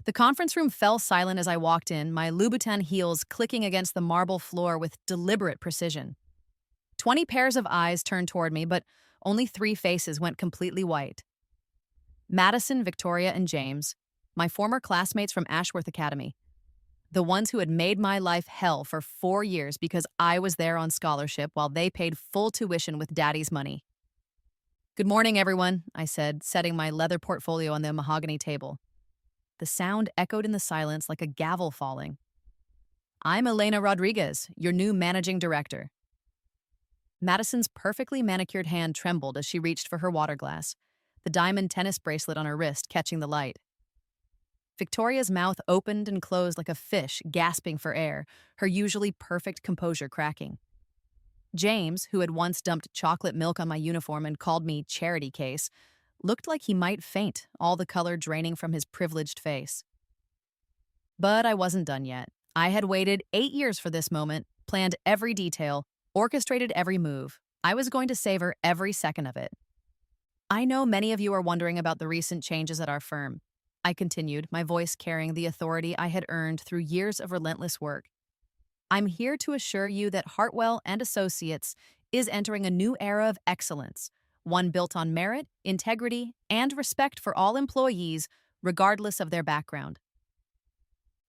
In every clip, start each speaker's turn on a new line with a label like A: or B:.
A: The conference room fell silent as I walked in, my Louboutin heels clicking against the marble floor with deliberate precision. 20 pairs of eyes turned toward me, but only 3 faces went completely white. Madison, Victoria, and James, my former classmates from Ashworth Academy, the ones who had made my life hell for 4 years because I was there on scholarship while they paid full tuition with daddy's money. "Good morning, everyone," I said, setting my leather portfolio on the mahogany table. The sound echoed in the silence like a gavel falling. "I'm Elena Rodriguez, your new managing director." Madison's perfectly manicured hand trembled as she reached for her water glass, the diamond tennis bracelet on her wrist catching the light. Victoria's mouth opened and closed like a fish gasping for air, her usually perfect composure cracking. James, who had once dumped chocolate milk on my uniform and called me charity case, looked like he might faint, all the color draining from his privileged face. But I wasn't done yet. I had waited 8 years for this moment, planned every detail, orchestrated every move. I was going to savor every second of it. "I know many of you are wondering about the recent changes at our firm," I continued, my voice carrying the authority I had earned through years of relentless work. "I'm here to assure you that Hartwell and Associates is entering a new era of excellence, one built on merit, integrity, and respect for all employees, regardless of their background."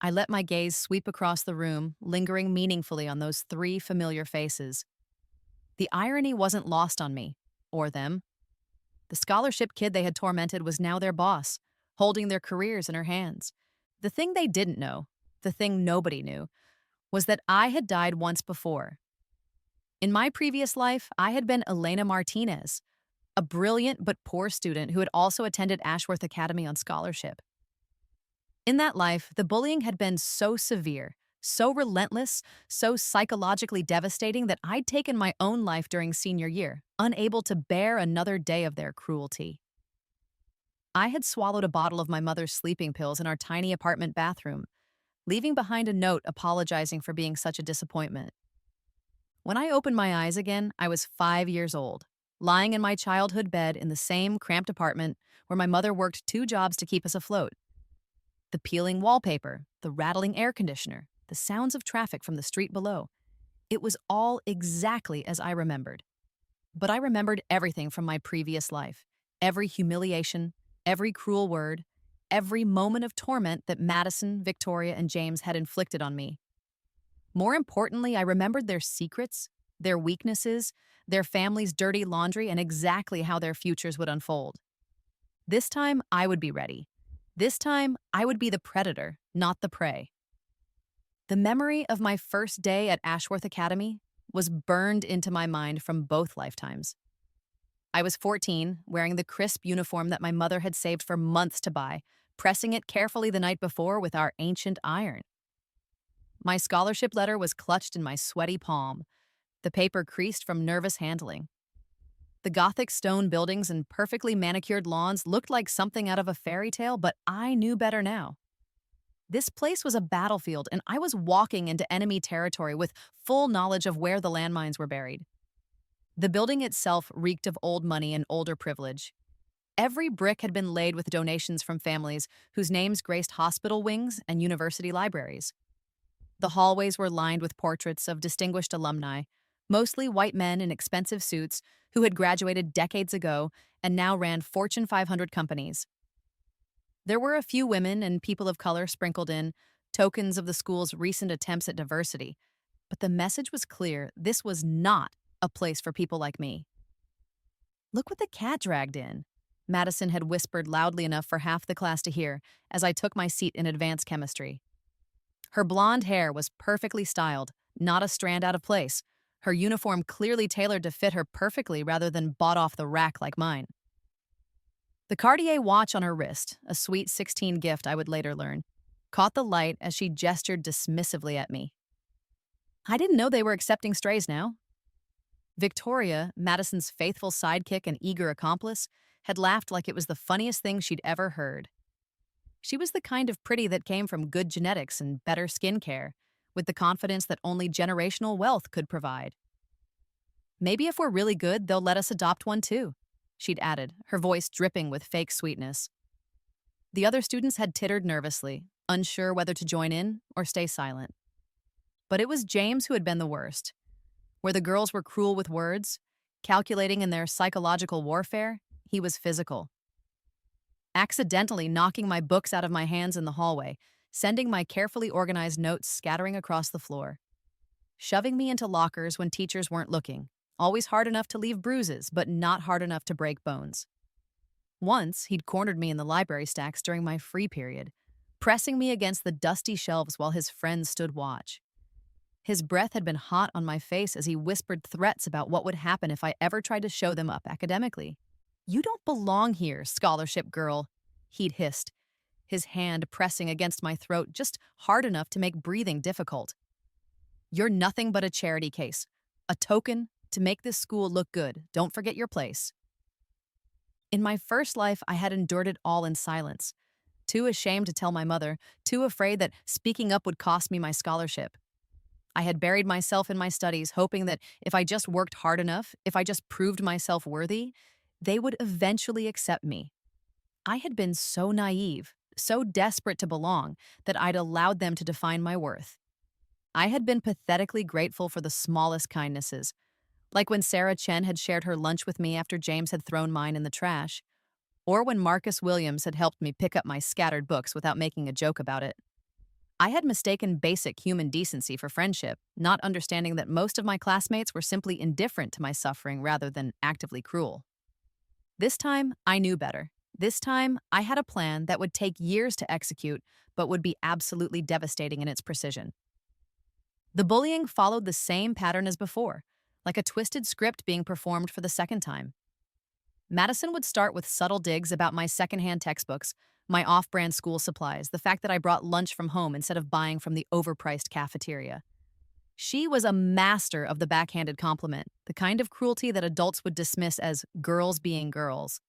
A: I let my gaze sweep across the room, lingering meaningfully on those 3 familiar faces. The irony wasn't lost on me, or them. The scholarship kid they had tormented was now their boss, holding their careers in her hands. The thing they didn't know, the thing nobody knew, was that I had died once before. In my previous life, I had been Elena Martinez, a brilliant but poor student who had also attended Ashworth Academy on scholarship. In that life, the bullying had been so severe, so relentless, so psychologically devastating that I'd taken my own life during senior year, unable to bear another day of their cruelty. I had swallowed a bottle of my mother's sleeping pills in our tiny apartment bathroom, leaving behind a note apologizing for being such a disappointment. When I opened my eyes again, I was 5 years old, lying in my childhood bed in the same cramped apartment where my mother worked 2 jobs to keep us afloat. The peeling wallpaper, the rattling air conditioner, the sounds of traffic from the street below. It was all exactly as I remembered. But I remembered everything from my previous life, every humiliation, every cruel word, every moment of torment that Madison, Victoria, and James had inflicted on me. More importantly, I remembered their secrets, their weaknesses, their family's dirty laundry, and exactly how their futures would unfold. This time, I would be ready. This time, I would be the predator, not the prey. The memory of my first day at Ashworth Academy was burned into my mind from both lifetimes. I was 14, wearing the crisp uniform that my mother had saved for months to buy, pressing it carefully the night before with our ancient iron. My scholarship letter was clutched in my sweaty palm, the paper creased from nervous handling. The Gothic stone buildings and perfectly manicured lawns looked like something out of a fairy tale, but I knew better now. This place was a battlefield, and I was walking into enemy territory with full knowledge of where the landmines were buried. The building itself reeked of old money and older privilege. Every brick had been laid with donations from families whose names graced hospital wings and university libraries. The hallways were lined with portraits of distinguished alumni, mostly white men in expensive suits who had graduated decades ago and now ran Fortune 500 companies. There were a few women and people of color sprinkled in, tokens of the school's recent attempts at diversity. But the message was clear: this was not a place for people like me. "Look what the cat dragged in," Madison had whispered loudly enough for half the class to hear as I took my seat in advanced chemistry. Her blonde hair was perfectly styled, not a strand out of place, her uniform clearly tailored to fit her perfectly rather than bought off the rack like mine. The Cartier watch on her wrist, a sweet 16 gift I would later learn, caught the light as she gestured dismissively at me. I didn't know they were accepting strays now. Victoria, Madison's faithful sidekick and eager accomplice, had laughed like it was the funniest thing she'd ever heard. She was the kind of pretty that came from good genetics and better skincare, with the confidence that only generational wealth could provide. "Maybe if we're really good, they'll let us adopt one too," she'd added, her voice dripping with fake sweetness. The other students had tittered nervously, unsure whether to join in or stay silent. But it was James who had been the worst. Where the girls were cruel with words, calculating in their psychological warfare, he was physical. Accidentally knocking my books out of my hands in the hallway, sending my carefully organized notes scattering across the floor. Shoving me into lockers when teachers weren't looking, always hard enough to leave bruises, but not hard enough to break bones. Once, he'd cornered me in the library stacks during my free period, pressing me against the dusty shelves while his friends stood watch. His breath had been hot on my face as he whispered threats about what would happen if I ever tried to show them up academically. "You don't belong here, scholarship girl," he'd hissed, his hand pressing against my throat just hard enough to make breathing difficult. "You're nothing but a charity case, a token to make this school look good. Don't forget your place." In my first life, I had endured it all in silence, too ashamed to tell my mother, too afraid that speaking up would cost me my scholarship. I had buried myself in my studies, hoping that if I just worked hard enough, if I just proved myself worthy, they would eventually accept me. I had been so naive, so desperate to belong, that I'd allowed them to define my worth. I had been pathetically grateful for the smallest kindnesses, like when Sarah Chen had shared her lunch with me after James had thrown mine in the trash, or when Marcus Williams had helped me pick up my scattered books without making a joke about it. I had mistaken basic human decency for friendship, not understanding that most of my classmates were simply indifferent to my suffering rather than actively cruel. This time, I knew better. This time, I had a plan that would take years to execute, but would be absolutely devastating in its precision. The bullying followed the same pattern as before, like a twisted script being performed for the second time. Madison would start with subtle digs about my secondhand textbooks, my off-brand school supplies, the fact that I brought lunch from home instead of buying from the overpriced cafeteria. She was a master of the backhanded compliment, the kind of cruelty that adults would dismiss as girls being girls.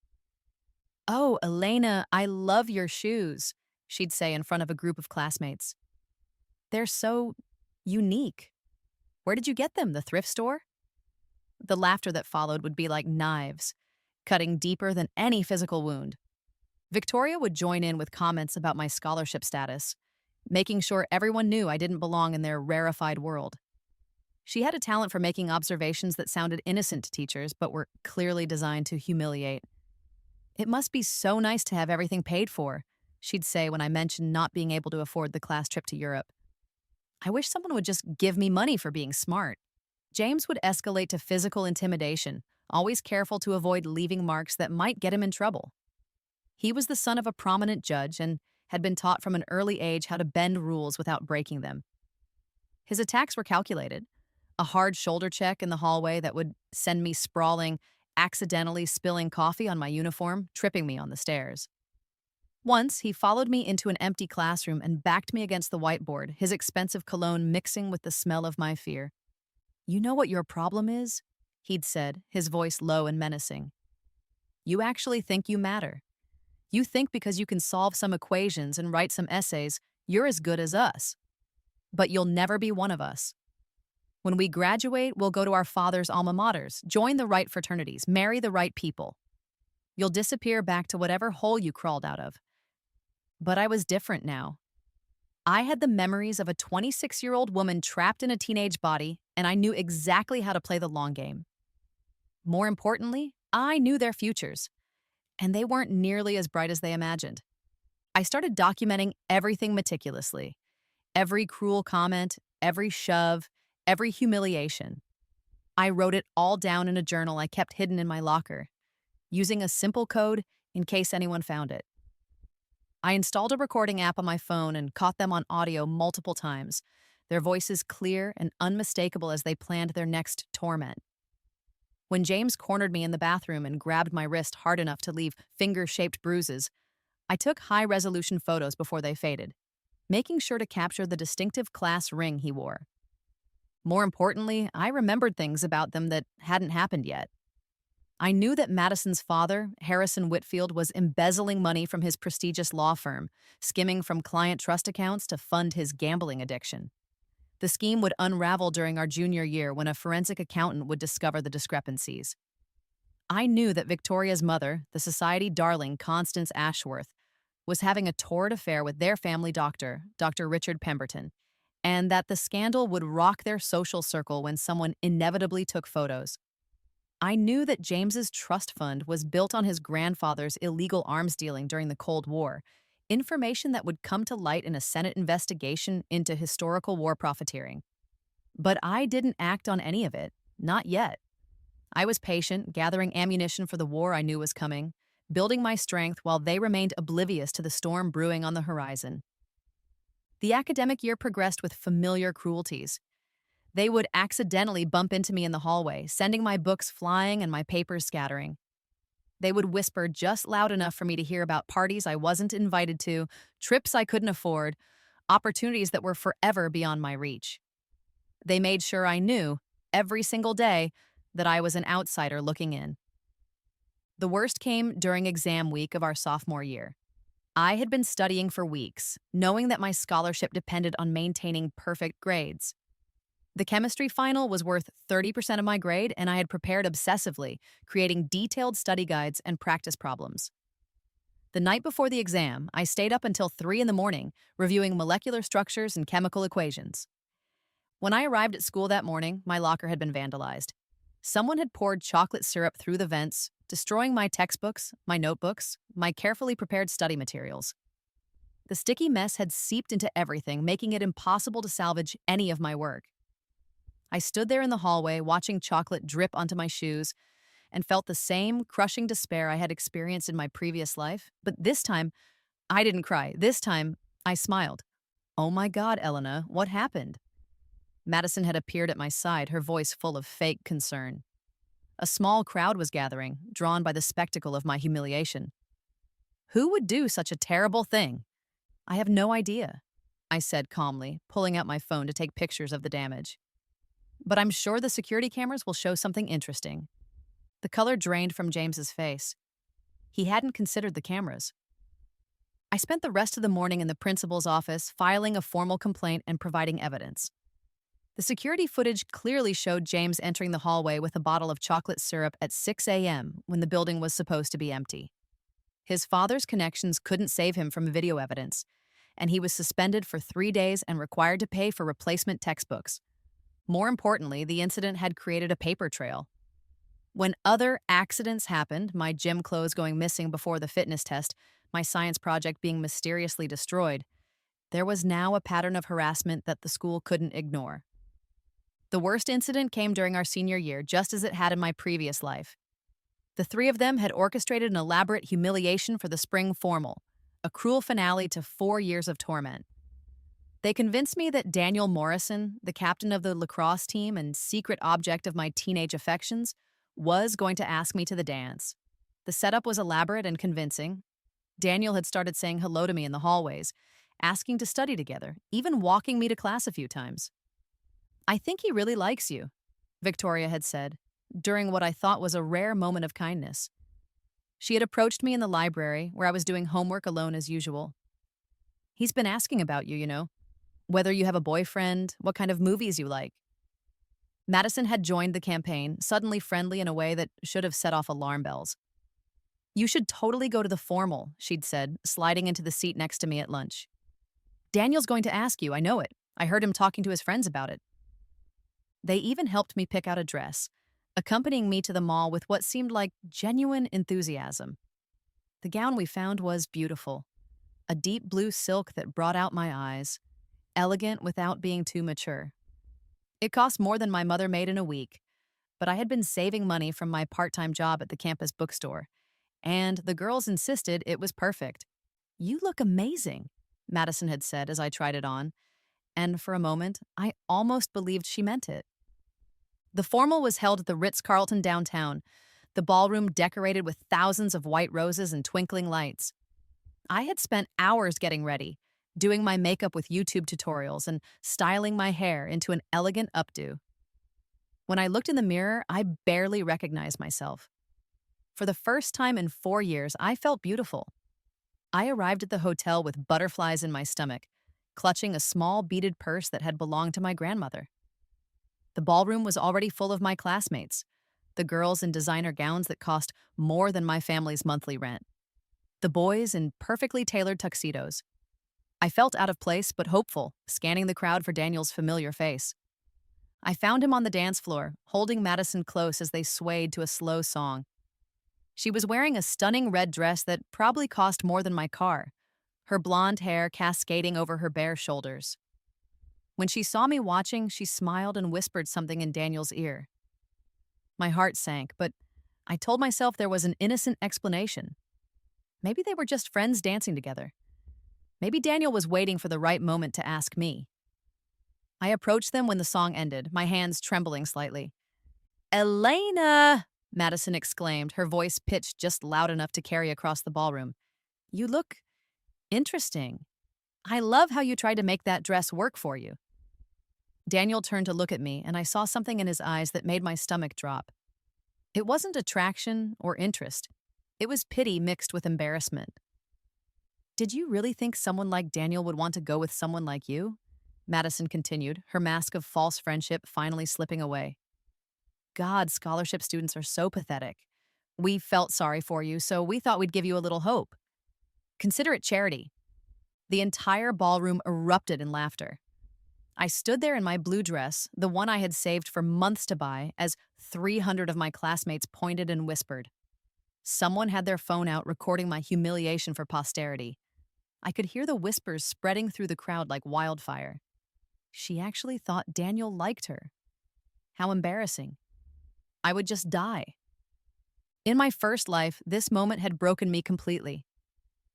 A: "Oh, Elena, I love your shoes," she'd say in front of a group of classmates. "They're so unique. Where did you get them, the thrift store?" The laughter that followed would be like knives, cutting deeper than any physical wound. Victoria would join in with comments about my scholarship status, making sure everyone knew I didn't belong in their rarefied world. She had a talent for making observations that sounded innocent to teachers but were clearly designed to humiliate. "It must be so nice to have everything paid for," she'd say when I mentioned not being able to afford the class trip to Europe. "I wish someone would just give me money for being smart." James would escalate to physical intimidation, always careful to avoid leaving marks that might get him in trouble. He was the son of a prominent judge and had been taught from an early age how to bend rules without breaking them. His attacks were calculated. A hard shoulder check in the hallway that would send me sprawling, accidentally spilling coffee on my uniform, tripping me on the stairs. Once, he followed me into an empty classroom and backed me against the whiteboard, his expensive cologne mixing with the smell of my fear. "You know what your problem is?" he'd said, his voice low and menacing. "You actually think you matter. You think because you can solve some equations and write some essays, you're as good as us. But you'll never be one of us. When we graduate, we'll go to our father's alma maters, join the right fraternities, marry the right people. You'll disappear back to whatever hole you crawled out of." But I was different now. I had the memories of a 26-year-old woman trapped in a teenage body, and I knew exactly how to play the long game. More importantly, I knew their futures, and they weren't nearly as bright as they imagined. I started documenting everything meticulously. Every cruel comment, every shove, every humiliation. I wrote it all down in a journal I kept hidden in my locker, using a simple code in case anyone found it. I installed a recording app on my phone and caught them on audio multiple times, their voices clear and unmistakable as they planned their next torment. When James cornered me in the bathroom and grabbed my wrist hard enough to leave finger-shaped bruises, I took high-resolution photos before they faded, making sure to capture the distinctive class ring he wore. More importantly, I remembered things about them that hadn't happened yet. I knew that Madison's father, Harrison Whitfield, was embezzling money from his prestigious law firm, skimming from client trust accounts to fund his gambling addiction. The scheme would unravel during our junior year when a forensic accountant would discover the discrepancies. I knew that Victoria's mother, the society darling Constance Ashworth, was having a torrid affair with their family doctor, Dr. Richard Pemberton, and that the scandal would rock their social circle when someone inevitably took photos. I knew that James's trust fund was built on his grandfather's illegal arms dealing during the Cold War, information that would come to light in a Senate investigation into historical war profiteering. But I didn't act on any of it, not yet. I was patient, gathering ammunition for the war I knew was coming, building my strength while they remained oblivious to the storm brewing on the horizon. The academic year progressed with familiar cruelties. They would accidentally bump into me in the hallway, sending my books flying and my papers scattering. They would whisper just loud enough for me to hear about parties I wasn't invited to, trips I couldn't afford, opportunities that were forever beyond my reach. They made sure I knew, every single day, that I was an outsider looking in. The worst came during exam week of our sophomore year. I had been studying for weeks, knowing that my scholarship depended on maintaining perfect grades. The chemistry final was worth 30% of my grade, and I had prepared obsessively, creating detailed study guides and practice problems. The night before the exam, I stayed up until 3 in the morning, reviewing molecular structures and chemical equations. When I arrived at school that morning, my locker had been vandalized. Someone had poured chocolate syrup through the vents, destroying my textbooks, my notebooks, my carefully prepared study materials. The sticky mess had seeped into everything, making it impossible to salvage any of my work. I stood there in the hallway, watching chocolate drip onto my shoes, and felt the same crushing despair I had experienced in my previous life. But this time, I didn't cry. This time, I smiled. "Oh my God, Elena, what happened?" Madison had appeared at my side, her voice full of fake concern. A small crowd was gathering, drawn by the spectacle of my humiliation. "Who would do such a terrible thing?" "I have no idea," I said calmly, pulling out my phone to take pictures of the damage. "But I'm sure the security cameras will show something interesting." The color drained from James's face. He hadn't considered the cameras. I spent the rest of the morning in the principal's office, filing a formal complaint and providing evidence. The security footage clearly showed James entering the hallway with a bottle of chocolate syrup at 6 a.m. when the building was supposed to be empty. His father's connections couldn't save him from video evidence, and he was suspended for 3 days and required to pay for replacement textbooks. More importantly, the incident had created a paper trail. When other accidents happened, my gym clothes going missing before the fitness test, my science project being mysteriously destroyed, there was now a pattern of harassment that the school couldn't ignore. The worst incident came during our senior year, just as it had in my previous life. The three of them had orchestrated an elaborate humiliation for the spring formal, a cruel finale to 4 years of torment. They convinced me that Daniel Morrison, the captain of the lacrosse team and secret object of my teenage affections, was going to ask me to the dance. The setup was elaborate and convincing. Daniel had started saying hello to me in the hallways, asking to study together, even walking me to class a few times. "I think he really likes you," Victoria had said, during what I thought was a rare moment of kindness. She had approached me in the library, where I was doing homework alone as usual. "He's been asking about you, whether you have a boyfriend, what kind of movies you like." Madison had joined the campaign, suddenly friendly in a way that should have set off alarm bells. "You should totally go to the formal," she'd said, sliding into the seat next to me at lunch. "Daniel's going to ask you, I know it. I heard him talking to his friends about it." They even helped me pick out a dress, accompanying me to the mall with what seemed like genuine enthusiasm. The gown we found was beautiful, a deep blue silk that brought out my eyes, elegant without being too mature. It cost more than my mother made in a week, but I had been saving money from my part-time job at the campus bookstore, and the girls insisted it was perfect. "You look amazing," Madison had said as I tried it on, and for a moment, I almost believed she meant it. The formal was held at the Ritz-Carlton downtown, the ballroom decorated with thousands of white roses and twinkling lights. I had spent hours getting ready, doing my makeup with YouTube tutorials and styling my hair into an elegant updo. When I looked in the mirror, I barely recognized myself. For the first time in 4 years, I felt beautiful. I arrived at the hotel with butterflies in my stomach, clutching a small beaded purse that had belonged to my grandmother. The ballroom was already full of my classmates, the girls in designer gowns that cost more than my family's monthly rent. the boys in perfectly tailored tuxedos. I felt out of place but hopeful, scanning the crowd for Daniel's familiar face. I found him on the dance floor, holding Madison close as they swayed to a slow song. She was wearing a stunning red dress that probably cost more than my car, her blonde hair cascading over her bare shoulders. When she saw me watching, she smiled and whispered something in Daniel's ear. My heart sank, but I told myself there was an innocent explanation. Maybe they were just friends dancing together. Maybe Daniel was waiting for the right moment to ask me. I approached them when the song ended, my hands trembling slightly. "Elena!" Madison exclaimed, her voice pitched just loud enough to carry across the ballroom. "You look interesting. I love how you tried to make that dress work for you." Daniel turned to look at me, and I saw something in his eyes that made my stomach drop. It wasn't attraction or interest. It was pity mixed with embarrassment. "Did you really think someone like Daniel would want to go with someone like you?" Madison continued, her mask of false friendship finally slipping away. "God, scholarship students are so pathetic. We felt sorry for you, so we thought we'd give you a little hope. Consider it charity." The entire ballroom erupted in laughter. I stood there in my blue dress, the one I had saved for months to buy, as 300 of my classmates pointed and whispered. Someone had their phone out recording my humiliation for posterity. I could hear the whispers spreading through the crowd like wildfire. She actually thought Daniel liked her. How embarrassing. I would just die. In my first life, this moment had broken me completely.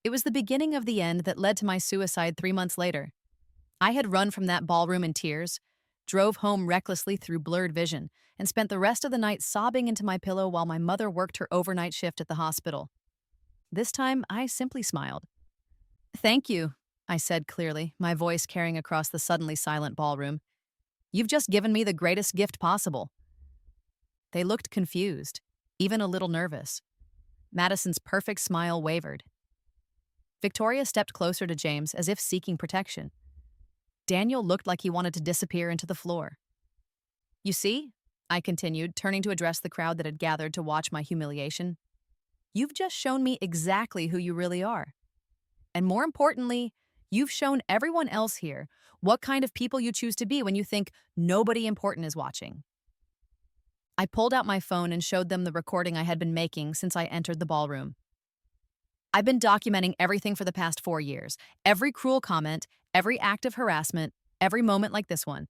A: It was the beginning of the end that led to my suicide 3 months later. I had run from that ballroom in tears, drove home recklessly through blurred vision, and spent the rest of the night sobbing into my pillow while my mother worked her overnight shift at the hospital. This time, I simply smiled. "Thank you," I said clearly, my voice carrying across the suddenly silent ballroom. "You've just given me the greatest gift possible." They looked confused, even a little nervous. Madison's perfect smile wavered. Victoria stepped closer to James as if seeking protection. Daniel looked like he wanted to disappear into the floor. "You see," I continued, turning to address the crowd that had gathered to watch my humiliation, "you've just shown me exactly who you really are. And more importantly, you've shown everyone else here what kind of people you choose to be when you think nobody important is watching." I pulled out my phone and showed them the recording I had been making since I entered the ballroom. "I've been documenting everything for the past 4 years. Every cruel comment, every act of harassment, every moment like this one.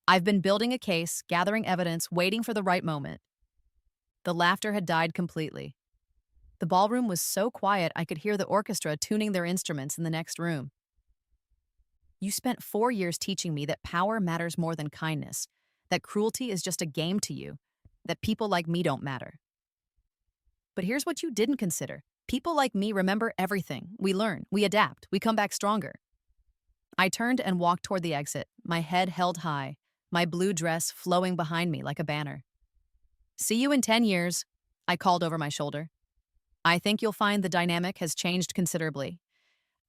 A: I've been building a case, gathering evidence, waiting for the right moment." The laughter had died completely. The ballroom was so quiet I could hear the orchestra tuning their instruments in the next room. "You spent 4 years teaching me that power matters more than kindness, that cruelty is just a game to you, that people like me don't matter. But here's what you didn't consider. People like me remember everything. We learn, we adapt, we come back stronger." I turned and walked toward the exit, my head held high, my blue dress flowing behind me like a banner. "See you in 10 years, I called over my shoulder. "I think you'll find the dynamic has changed considerably."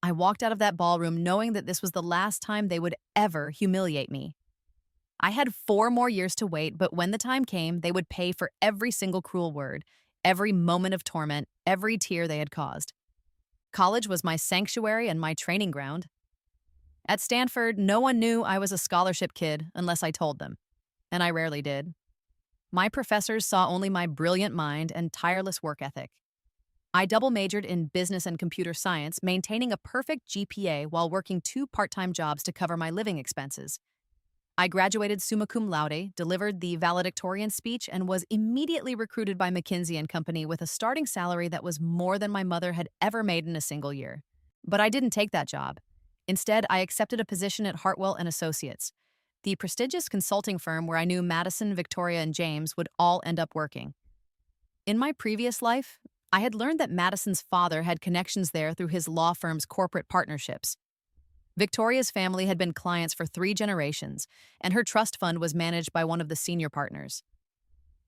A: I walked out of that ballroom knowing that this was the last time they would ever humiliate me. I had 4 more years to wait, but when the time came, they would pay for every single cruel word, every moment of torment, every tear they had caused. College was my sanctuary and my training ground. At Stanford, no one knew I was a scholarship kid unless I told them, and I rarely did. My professors saw only my brilliant mind and tireless work ethic. I double majored in business and computer science, maintaining a perfect GPA while working 2 part-time jobs to cover my living expenses. I graduated summa cum laude, delivered the valedictorian speech, and was immediately recruited by McKinsey and Company with a starting salary that was more than my mother had ever made in a single year. But I didn't take that job. Instead, I accepted a position at Hartwell and Associates, the prestigious consulting firm where I knew Madison, Victoria, and James would all end up working. In my previous life, I had learned that Madison's father had connections there through his law firm's corporate partnerships. Victoria's family had been clients for 3 generations, and her trust fund was managed by one of the senior partners.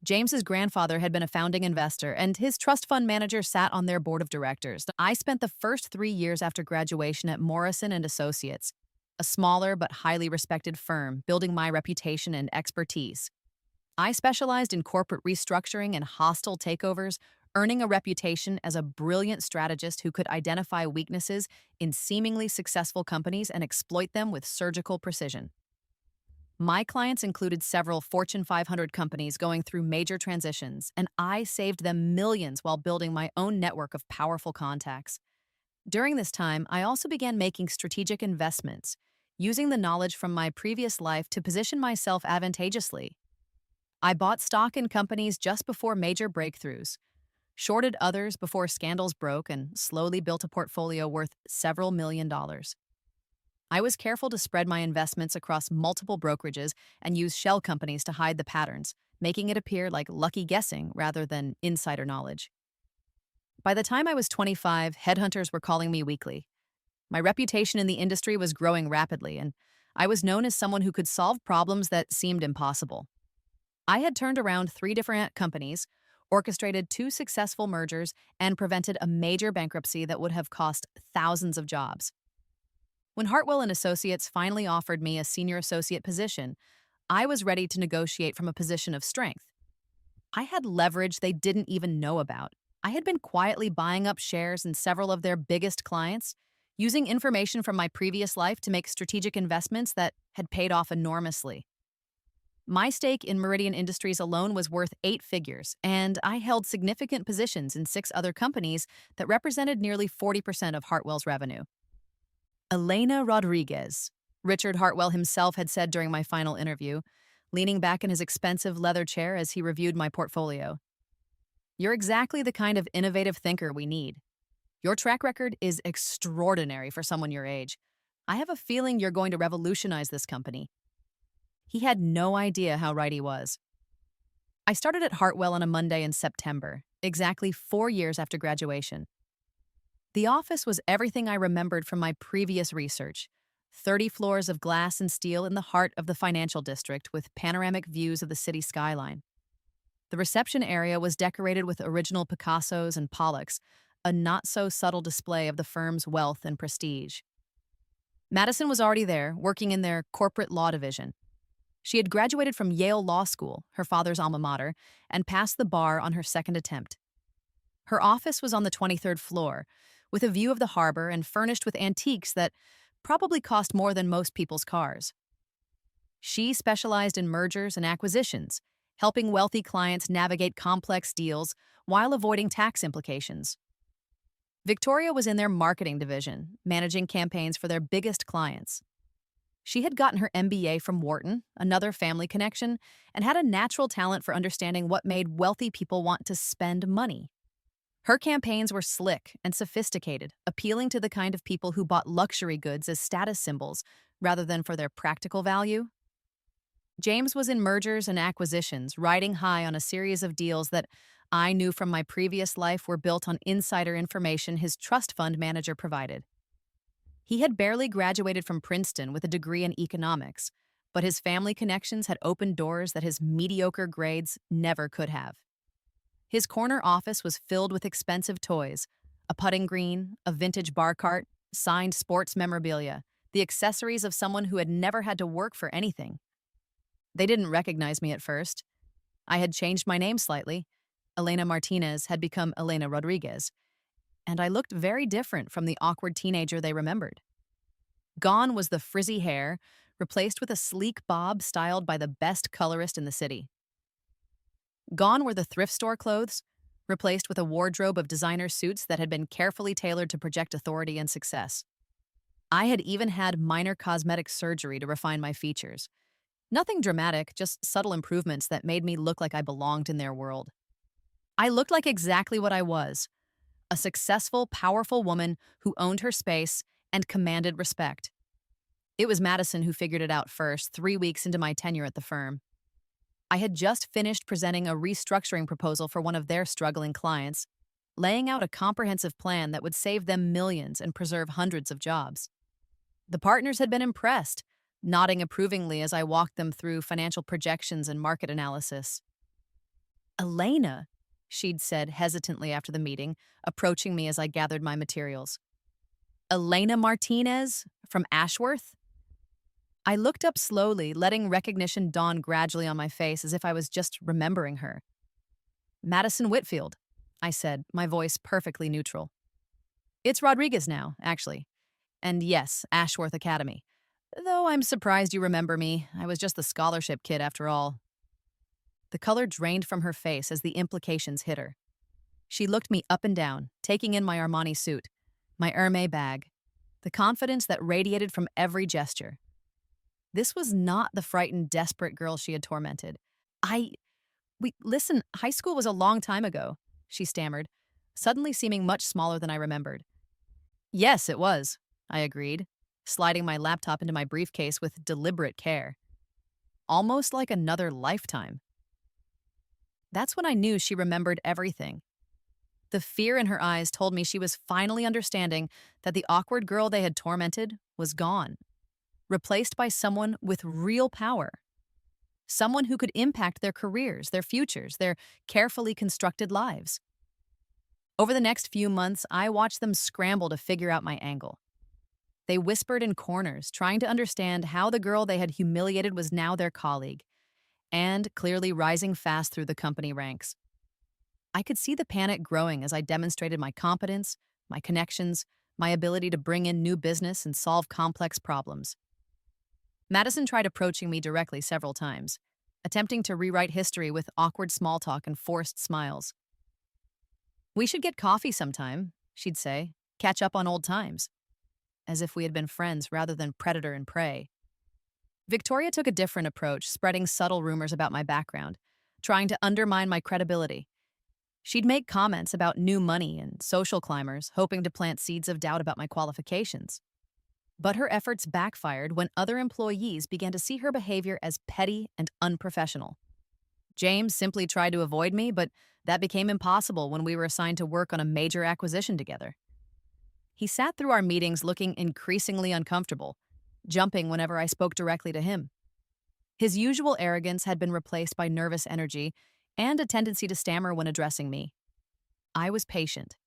A: James's grandfather had been a founding investor, and his trust fund manager sat on their board of directors. I spent the first 3 years after graduation at Morrison and Associates, a smaller but highly respected firm, building my reputation and expertise. I specialized in corporate restructuring and hostile takeovers, earning a reputation as a brilliant strategist who could identify weaknesses in seemingly successful companies and exploit them with surgical precision. My clients included several Fortune 500 companies going through major transitions, and I saved them millions while building my own network of powerful contacts. During this time, I also began making strategic investments, using the knowledge from my previous life to position myself advantageously. I bought stock in companies just before major breakthroughs, shorted others before scandals broke, and slowly built a portfolio worth several $1 million. I was careful to spread my investments across multiple brokerages and use shell companies to hide the patterns, making it appear like lucky guessing rather than insider knowledge. By the time I was 25, headhunters were calling me weekly. My reputation in the industry was growing rapidly, and I was known as someone who could solve problems that seemed impossible. I had turned around 3 different companies, orchestrated 2 successful mergers, and prevented a major bankruptcy that would have cost thousands of jobs. When Hartwell and Associates finally offered me a senior associate position, I was ready to negotiate from a position of strength. I had leverage they didn't even know about. I had been quietly buying up shares in several of their biggest clients, using information from my previous life to make strategic investments that had paid off enormously. My stake in Meridian Industries alone was worth 8 figures, and I held significant positions in 6 other companies that represented nearly 40% of Hartwell's revenue. Elena Rodriguez, Richard Hartwell himself had said during my final interview, leaning back in his expensive leather chair as he reviewed my portfolio. You're exactly the kind of innovative thinker we need. Your track record is extraordinary for someone your age. I have a feeling you're going to revolutionize this company. He had no idea how right he was. I started at Hartwell on a Monday in September, exactly 4 years after graduation. The office was everything I remembered from my previous research. 30 floors of glass and steel in the heart of the financial district with panoramic views of the city skyline. The reception area was decorated with original Picassos and Pollocks, a not-so-subtle display of the firm's wealth and prestige. Madison was already there, working in their corporate law division. She had graduated from Yale Law School, her father's alma mater, and passed the bar on her second attempt. Her office was on the 23rd floor, with a view of the harbor and furnished with antiques that probably cost more than most people's cars. She specialized in mergers and acquisitions, helping wealthy clients navigate complex deals while avoiding tax implications. Victoria was in their marketing division, managing campaigns for their biggest clients. She had gotten her MBA from Wharton, another family connection, and had a natural talent for understanding what made wealthy people want to spend money. Her campaigns were slick and sophisticated, appealing to the kind of people who bought luxury goods as status symbols rather than for their practical value. James was in mergers and acquisitions, riding high on a series of deals that I knew from my previous life were built on insider information his trust fund manager provided. He had barely graduated from Princeton with a degree in economics, but his family connections had opened doors that his mediocre grades never could have. His corner office was filled with expensive toys, a putting green, a vintage bar cart, signed sports memorabilia, the accessories of someone who had never had to work for anything. They didn't recognize me at first. I had changed my name slightly. Elena Martinez had become Elena Rodriguez, and I looked very different from the awkward teenager they remembered. Gone was the frizzy hair, replaced with a sleek bob styled by the best colorist in the city. Gone were the thrift store clothes, replaced with a wardrobe of designer suits that had been carefully tailored to project authority and success. I had even had minor cosmetic surgery to refine my features. Nothing dramatic, just subtle improvements that made me look like I belonged in their world. I looked like exactly what I was, a successful, powerful woman who owned her space and commanded respect. It was Madison who figured it out first, 3 weeks into my tenure at the firm. I had just finished presenting a restructuring proposal for one of their struggling clients, laying out a comprehensive plan that would save them millions and preserve hundreds of jobs. The partners had been impressed, nodding approvingly as I walked them through financial projections and market analysis. "Elena," she'd said hesitantly after the meeting, approaching me as I gathered my materials. "Elena Martinez from Ashworth?" I looked up slowly, letting recognition dawn gradually on my face as if I was just remembering her. "Madison Whitfield. I said, my voice perfectly neutral. It's Rodriguez now, actually. And yes, Ashworth Academy. Though I'm surprised you remember me. I was just the scholarship kid after all. The color drained from her face as the implications hit her. She looked me up and down, taking in my Armani suit, my Hermès bag, the confidence that radiated from every gesture. This was not the frightened, desperate girl she had tormented. Listen, high school was a long time ago, she stammered, suddenly seeming much smaller than I remembered. Yes, it was, I agreed, sliding my laptop into my briefcase with deliberate care. Almost like another lifetime. That's when I knew she remembered everything. The fear in her eyes told me she was finally understanding that the awkward girl they had tormented was gone, replaced by someone with real power. Someone who could impact their careers, their futures, their carefully constructed lives. Over the next few months, I watched them scramble to figure out my angle. They whispered in corners, trying to understand how the girl they had humiliated was now their colleague, and clearly rising fast through the company ranks. I could see the panic growing as I demonstrated my competence, my connections, my ability to bring in new business and solve complex problems. Madison tried approaching me directly several times, attempting to rewrite history with awkward small talk and forced smiles. We should get coffee sometime, she'd say, catch up on old times, as if we had been friends rather than predator and prey. Victoria took a different approach, spreading subtle rumors about my background, trying to undermine my credibility. She'd make comments about new money and social climbers, hoping to plant seeds of doubt about my qualifications. But her efforts backfired when other employees began to see her behavior as petty and unprofessional. James simply tried to avoid me, but that became impossible when we were assigned to work on a major acquisition together. He sat through our meetings looking increasingly uncomfortable, jumping whenever I spoke directly to him. His usual arrogance had been replaced by nervous energy and a tendency to stammer when addressing me. I was patient.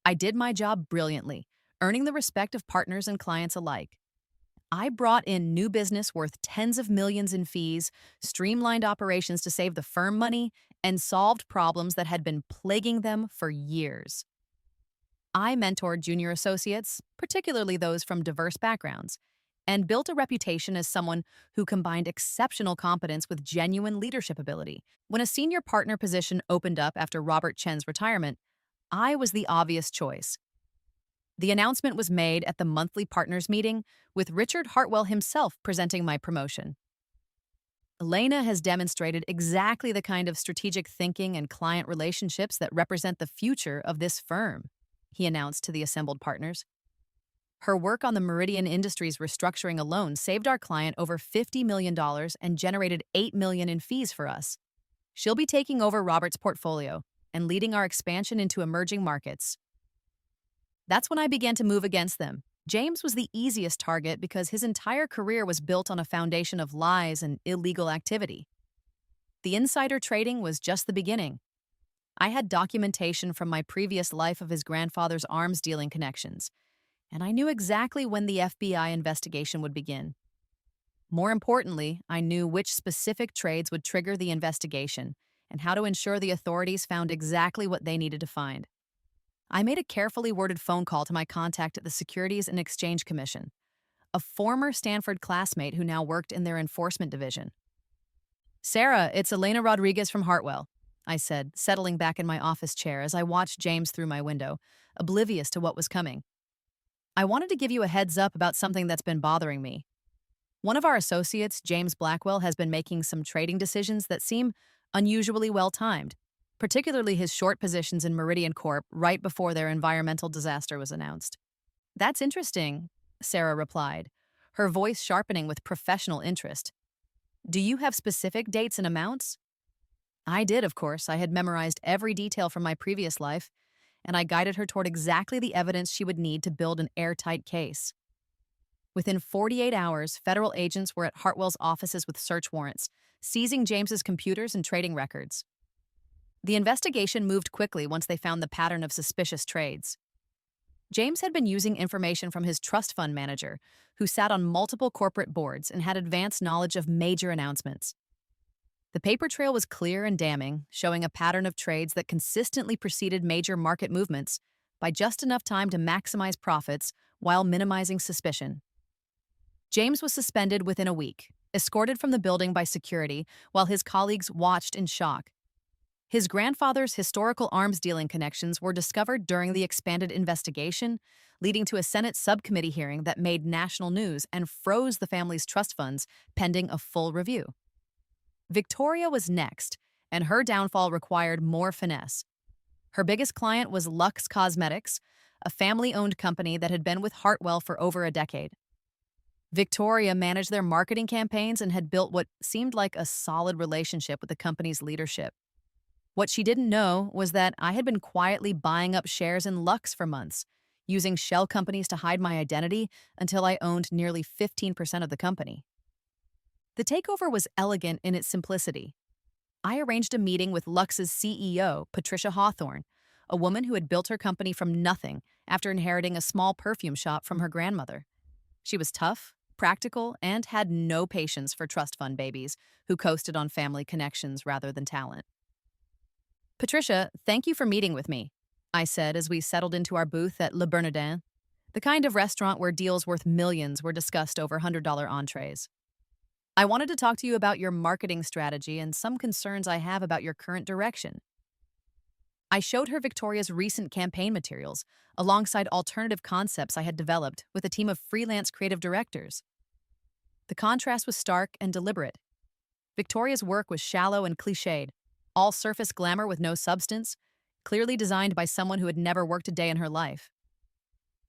A: I did my job brilliantly, earning the respect of partners and clients alike. I brought in new business worth tens of millions in fees, streamlined operations to save the firm money, and solved problems that had been plaguing them for years. I mentored junior associates, particularly those from diverse backgrounds, and built a reputation as someone who combined exceptional competence with genuine leadership ability. When a senior partner position opened up after Robert Chen's retirement, I was the obvious choice. The announcement was made at the monthly partners meeting, with Richard Hartwell himself presenting my promotion. Elena has demonstrated exactly the kind of strategic thinking and client relationships that represent the future of this firm, he announced to the assembled partners. Her work on the Meridian Industries restructuring alone saved our client over $50 million and generated $8 million in fees for us. She'll be taking over Robert's portfolio and leading our expansion into emerging markets. That's when I began to move against them. James was the easiest target because his entire career was built on a foundation of lies and illegal activity. The insider trading was just the beginning. I had documentation from my previous life of his grandfather's arms dealing connections, and I knew exactly when the FBI investigation would begin. More importantly, I knew which specific trades would trigger the investigation and how to ensure the authorities found exactly what they needed to find. I made a carefully worded phone call to my contact at the Securities and Exchange Commission, a former Stanford classmate who now worked in their enforcement division. Sarah, it's Elena Rodriguez from Hartwell, I said, settling back in my office chair as I watched James through my window, oblivious to what was coming. I wanted to give you a heads up about something that's been bothering me. One of our associates, James Blackwell, has been making some trading decisions that seem unusually well-timed, particularly his short positions in Meridian Corp right before their environmental disaster was announced. That's interesting, Sarah replied, her voice sharpening with professional interest. Do you have specific dates and amounts? I did, of course. I had memorized every detail from my previous life, and I guided her toward exactly the evidence she would need to build an airtight case. Within 48 hours, federal agents were at Hartwell's offices with search warrants, seizing James's computers and trading records. The investigation moved quickly once they found the pattern of suspicious trades. James had been using information from his trust fund manager, who sat on multiple corporate boards and had advanced knowledge of major announcements. The paper trail was clear and damning, showing a pattern of trades that consistently preceded major market movements by just enough time to maximize profits while minimizing suspicion. James was suspended within a week, escorted from the building by security while his colleagues watched in shock. His grandfather's historical arms dealing connections were discovered during the expanded investigation, leading to a Senate subcommittee hearing that made national news and froze the family's trust funds pending a full review. Victoria was next, and her downfall required more finesse. Her biggest client was Lux Cosmetics, a family-owned company that had been with Hartwell for over a decade. Victoria managed their marketing campaigns and had built what seemed like a solid relationship with the company's leadership. What she didn't know was that I had been quietly buying up shares in Lux for months, using shell companies to hide my identity until I owned nearly 15% of the company. The takeover was elegant in its simplicity. I arranged a meeting with Lux's CEO, Patricia Hawthorne, a woman who had built her company from nothing after inheriting a small perfume shop from her grandmother. She was tough, practical, and had no patience for trust fund babies who coasted on family connections rather than talent. "Patricia, thank you for meeting with me," I said as we settled into our booth at Le Bernardin, the kind of restaurant where deals worth millions were discussed over $100 entrees. "I wanted to talk to you about your marketing strategy and some concerns I have about your current direction." I showed her Victoria's recent campaign materials, alongside alternative concepts I had developed with a team of freelance creative directors. The contrast was stark and deliberate. Victoria's work was shallow and cliched, all surface glamour with no substance, clearly designed by someone who had never worked a day in her life.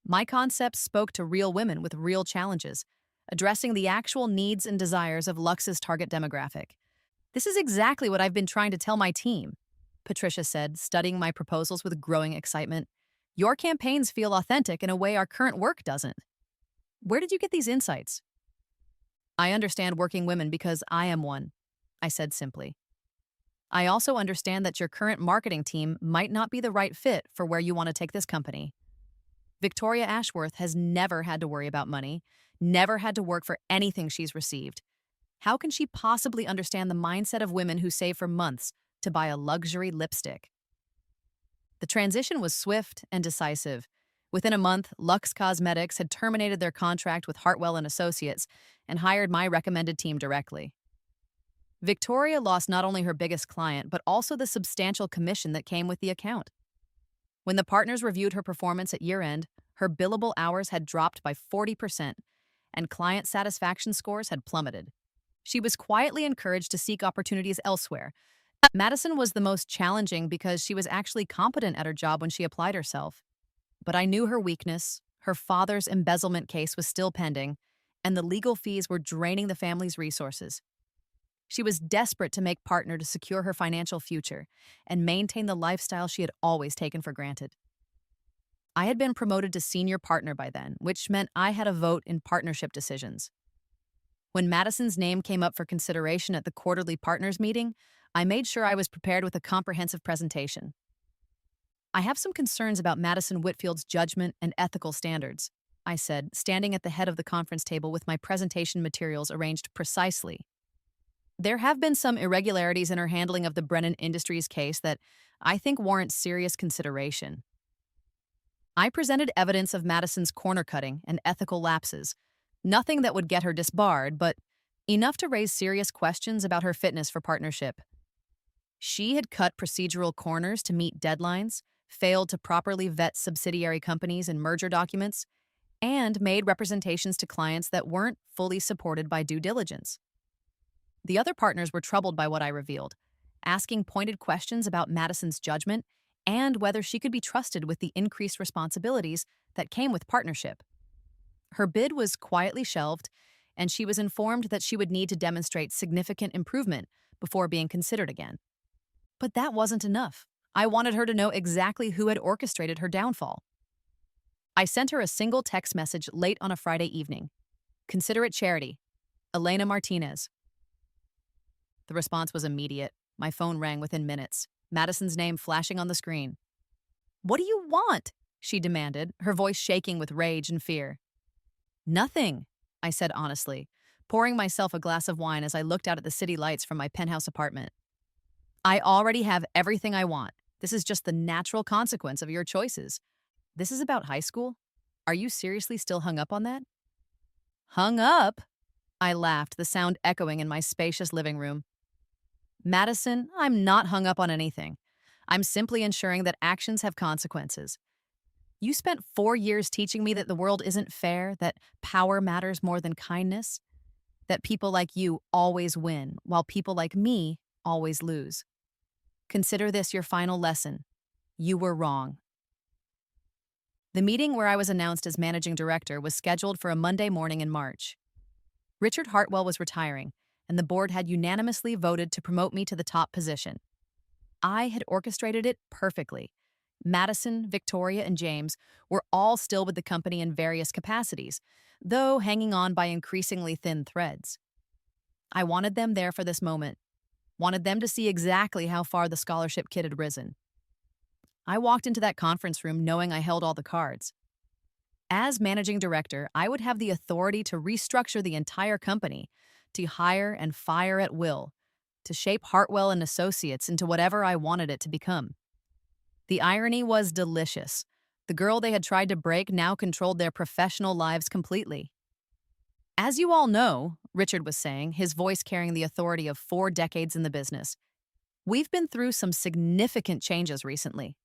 A: My concepts spoke to real women with real challenges, addressing the actual needs and desires of Lux's target demographic. "This is exactly what I've been trying to tell my team," Patricia said, studying my proposals with growing excitement. "Your campaigns feel authentic in a way our current work doesn't. Where did you get these insights?" "I understand working women because I am one," I said simply. "I also understand that your current marketing team might not be the right fit for where you want to take this company. Victoria Ashworth has never had to worry about money, never had to work for anything she's received. How can she possibly understand the mindset of women who save for months to buy a luxury lipstick?" The transition was swift and decisive. Within a month, Lux Cosmetics had terminated their contract with Hartwell and Associates and hired my recommended team directly. Victoria lost not only her biggest client, but also the substantial commission that came with the account. When the partners reviewed her performance at year-end, her billable hours had dropped by 40%, and client satisfaction scores had plummeted. She was quietly encouraged to seek opportunities elsewhere. Madison was the most challenging because she was actually competent at her job when she applied herself. But I knew her weakness, her father's embezzlement case was still pending, and the legal fees were draining the family's resources. She was desperate to make partner to secure her financial future and maintain the lifestyle she had always taken for granted. I had been promoted to senior partner by then, which meant I had a vote in partnership decisions. When Madison's name came up for consideration at the quarterly partners meeting, I made sure I was prepared with a comprehensive presentation. "I have some concerns about Madison Whitfield's judgment and ethical standards," I said, standing at the head of the conference table with my presentation materials arranged precisely. "There have been some irregularities in her handling of the Brennan Industries case that I think warrant serious consideration." I presented evidence of Madison's corner-cutting and ethical lapses, nothing that would get her disbarred, but enough to raise serious questions about her fitness for partnership. She had cut procedural corners to meet deadlines, failed to properly vet subsidiary companies and merger documents, and made representations to clients that weren't fully supported by due diligence. The other partners were troubled by what I revealed, asking pointed questions about Madison's judgment and whether she could be trusted with the increased responsibilities that came with partnership. Her bid was quietly shelved, and she was informed that she would need to demonstrate significant improvement before being considered again. But that wasn't enough. I wanted her to know exactly who had orchestrated her downfall. I sent her a single text message late on a Friday evening. "Considerate charity. Elena Martinez." The response was immediate. My phone rang within minutes, Madison's name flashing on the screen. "What do you want?" she demanded, her voice shaking with rage and fear. "Nothing," I said honestly, pouring myself a glass of wine as I looked out at the city lights from my penthouse apartment. I already have everything I want. This is just the natural consequence of your choices. This is about high school? Are you seriously still hung up on that? Hung up? I laughed, the sound echoing in my spacious living room. Madison, I'm not hung up on anything. I'm simply ensuring that actions have consequences. You spent 4 years teaching me that the world isn't fair, that power matters more than kindness, that people like you always win, while people like me always lose. Consider this your final lesson. You were wrong. The meeting where I was announced as managing director was scheduled for a Monday morning in March. Richard Hartwell was retiring, and the board had unanimously voted to promote me to the top position. I had orchestrated it perfectly. Madison, Victoria, and James were all still with the company in various capacities, though hanging on by increasingly thin threads. I wanted them there for this moment, wanted them to see exactly how far the scholarship kid had risen. I walked into that conference room knowing I held all the cards. As managing director, I would have the authority to restructure the entire company, to hire and fire at will, to shape Hartwell and Associates into whatever I wanted it to become. The irony was delicious. The girl they had tried to break now controlled their professional lives completely. As you all know, Richard was saying, his voice carrying the authority of 4 decades in the business, we've been through some significant changes recently.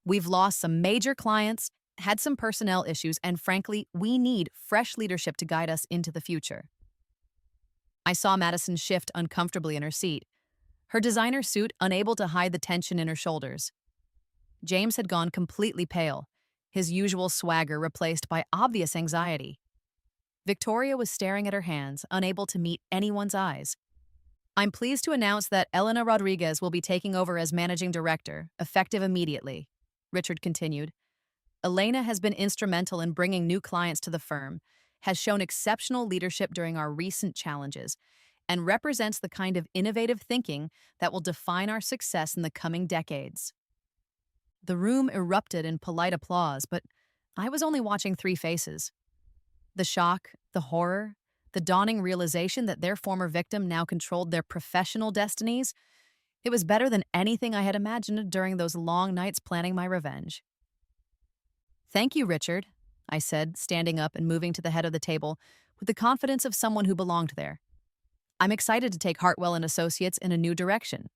A: We've lost some major clients, had some personnel issues, and frankly, we need fresh leadership to guide us into the future. I saw Madison shift uncomfortably in her seat, her designer suit unable to hide the tension in her shoulders. James had gone completely pale, his usual swagger replaced by obvious anxiety. Victoria was staring at her hands, unable to meet anyone's eyes. I'm pleased to announce that Elena Rodriguez will be taking over as managing director, effective immediately, Richard continued. Elena has been instrumental in bringing new clients to the firm, has shown exceptional leadership during our recent challenges, and represents the kind of innovative thinking that will define our success in the coming decades. The room erupted in polite applause, but I was only watching 3 faces. The shock, the horror, the dawning realization that their former victim now controlled their professional destinies. It was better than anything I had imagined during those long nights planning my revenge. Thank you, Richard, I said, standing up and moving to the head of the table with the confidence of someone who belonged there. I'm excited to take Hartwell and Associates in a new direction.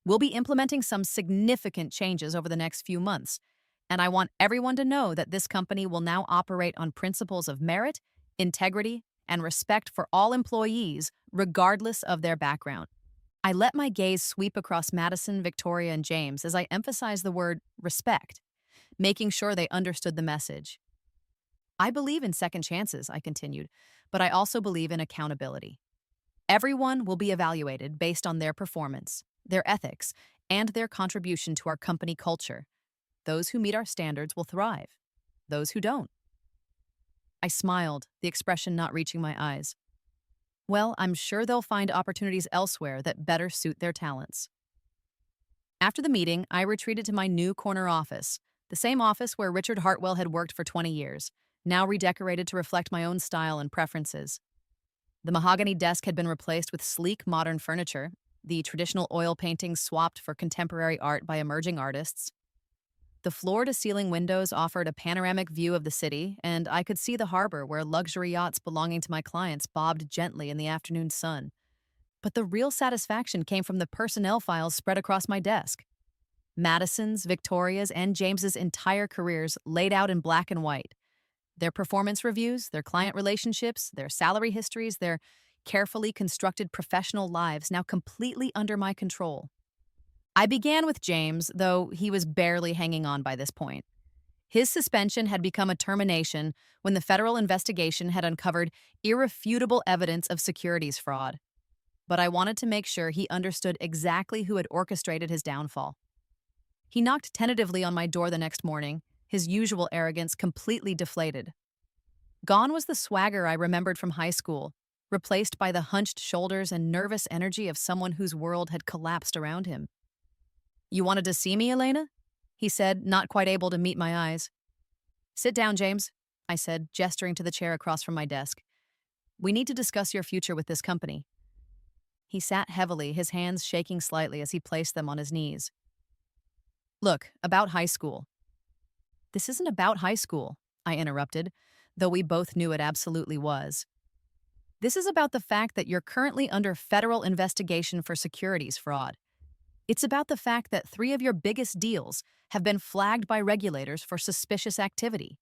A: We'll be implementing some significant changes over the next few months, and I want everyone to know that this company will now operate on principles of merit, integrity, and respect for all employees, regardless of their background. I let my gaze sweep across Madison, Victoria, and James as I emphasized the word respect, making sure they understood the message. I believe in second chances, I continued, but I also believe in accountability. Everyone will be evaluated based on their performance, their ethics, and their contribution to our company culture. Those who meet our standards will thrive. Those who don't. I smiled, the expression not reaching my eyes. Well, I'm sure they'll find opportunities elsewhere that better suit their talents. After the meeting, I retreated to my new corner office, the same office where Richard Hartwell had worked for 20 years, now redecorated to reflect my own style and preferences. The mahogany desk had been replaced with sleek modern furniture, the traditional oil paintings swapped for contemporary art by emerging artists. The floor-to-ceiling windows offered a panoramic view of the city, and I could see the harbor where luxury yachts belonging to my clients bobbed gently in the afternoon sun. But the real satisfaction came from the personnel files spread across my desk. Madison's, Victoria's, and James's entire careers laid out in black and white. Their performance reviews, their client relationships, their salary histories, their carefully constructed professional lives now completely under my control. I began with James, though he was barely hanging on by this point. His suspension had become a termination when the federal investigation had uncovered irrefutable evidence of securities fraud. But I wanted to make sure he understood exactly who had orchestrated his downfall. He knocked tentatively on my door the next morning, his usual arrogance completely deflated. Gone was the swagger I remembered from high school, replaced by the hunched shoulders and nervous energy of someone whose world had collapsed around him. You wanted to see me, Elena? He said, not quite able to meet my eyes. Sit down, James, I said, gesturing to the chair across from my desk. We need to discuss your future with this company. He sat heavily, his hands shaking slightly as he placed them on his knees. Look, about high school. This isn't about high school, I interrupted, though we both knew it absolutely was. This is about the fact that you're currently under federal investigation for securities fraud. It's about the fact that 3 of your biggest deals have been flagged by regulators for suspicious activity.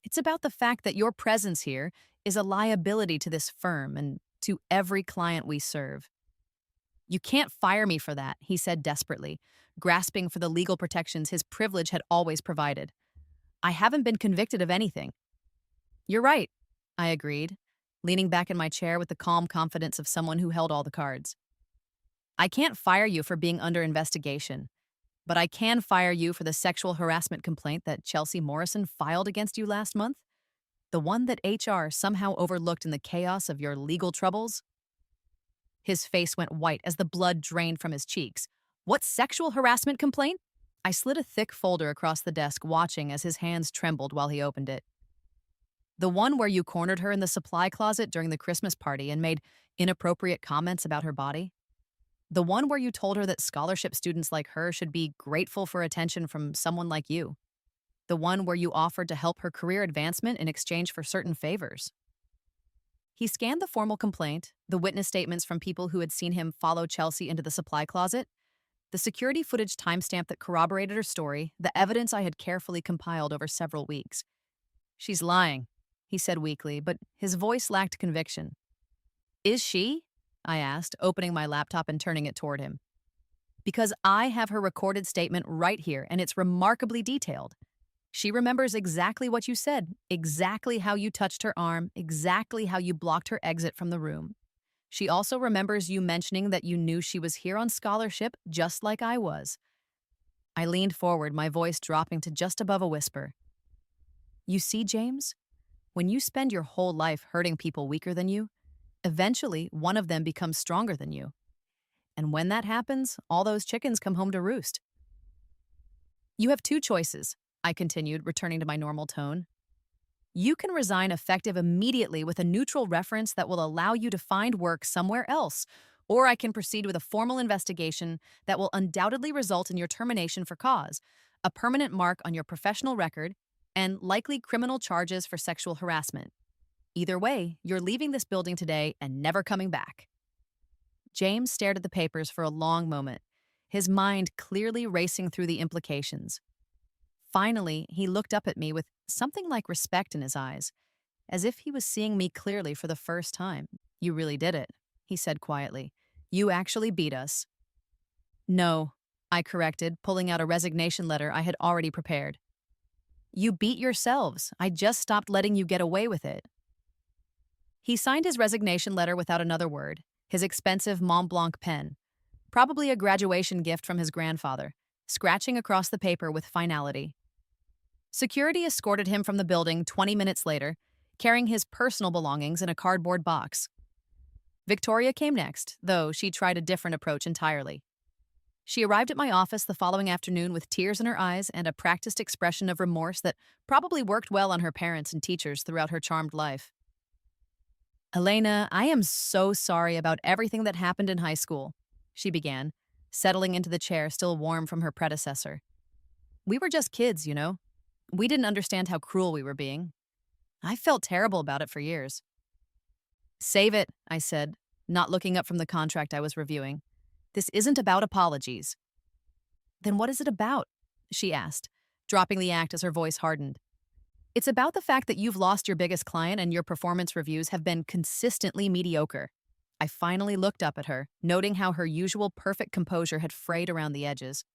A: It's about the fact that your presence here is a liability to this firm and to every client we serve. You can't fire me for that, he said desperately, grasping for the legal protections his privilege had always provided. I haven't been convicted of anything. You're right, I agreed, leaning back in my chair with the calm confidence of someone who held all the cards. I can't fire you for being under investigation, but I can fire you for the sexual harassment complaint that Chelsea Morrison filed against you last month, the one that HR somehow overlooked in the chaos of your legal troubles. His face went white as the blood drained from his cheeks. What sexual harassment complaint? I slid a thick folder across the desk, watching as his hands trembled while he opened it. The one where you cornered her in the supply closet during the Christmas party and made inappropriate comments about her body? The one where you told her that scholarship students like her should be grateful for attention from someone like you? The one where you offered to help her career advancement in exchange for certain favors? He scanned the formal complaint, the witness statements from people who had seen him follow Chelsea into the supply closet, the security footage timestamp that corroborated her story, the evidence I had carefully compiled over several weeks. She's lying, he said weakly, but his voice lacked conviction. Is she? I asked, opening my laptop and turning it toward him. Because I have her recorded statement right here, and it's remarkably detailed. She remembers exactly what you said, exactly how you touched her arm, exactly how you blocked her exit from the room. She also remembers you mentioning that you knew she was here on scholarship, just like I was. I leaned forward, my voice dropping to just above a whisper. You see, James? When you spend your whole life hurting people weaker than you, eventually one of them becomes stronger than you. And when that happens, all those chickens come home to roost. You have 2 choices, I continued, returning to my normal tone. You can resign effective immediately with a neutral reference that will allow you to find work somewhere else, or I can proceed with a formal investigation that will undoubtedly result in your termination for cause, a permanent mark on your professional record, and likely criminal charges for sexual harassment. Either way, you're leaving this building today and never coming back. James stared at the papers for a long moment, his mind clearly racing through the implications. Finally, he looked up at me with something like respect in his eyes, as if he was seeing me clearly for the first time. You really did it, he said quietly. You actually beat us. No, I corrected, pulling out a resignation letter I had already prepared. You beat yourselves. I just stopped letting you get away with it. He signed his resignation letter without another word, his expensive Mont Blanc pen, probably a graduation gift from his grandfather, scratching across the paper with finality. Security escorted him from the building 20 minutes later, carrying his personal belongings in a cardboard box. Victoria came next, though she tried a different approach entirely. She arrived at my office the following afternoon with tears in her eyes and a practiced expression of remorse that probably worked well on her parents and teachers throughout her charmed life. Elena, I am so sorry about everything that happened in high school, she began, settling into the chair still warm from her predecessor. We were just kids, you know. We didn't understand how cruel we were being. I felt terrible about it for years. Save it, I said, not looking up from the contract I was reviewing. This isn't about apologies. Then what is it about? She asked, dropping the act as her voice hardened. It's about the fact that you've lost your biggest client and your performance reviews have been consistently mediocre. I finally looked up at her, noting how her usual perfect composure had frayed around the edges.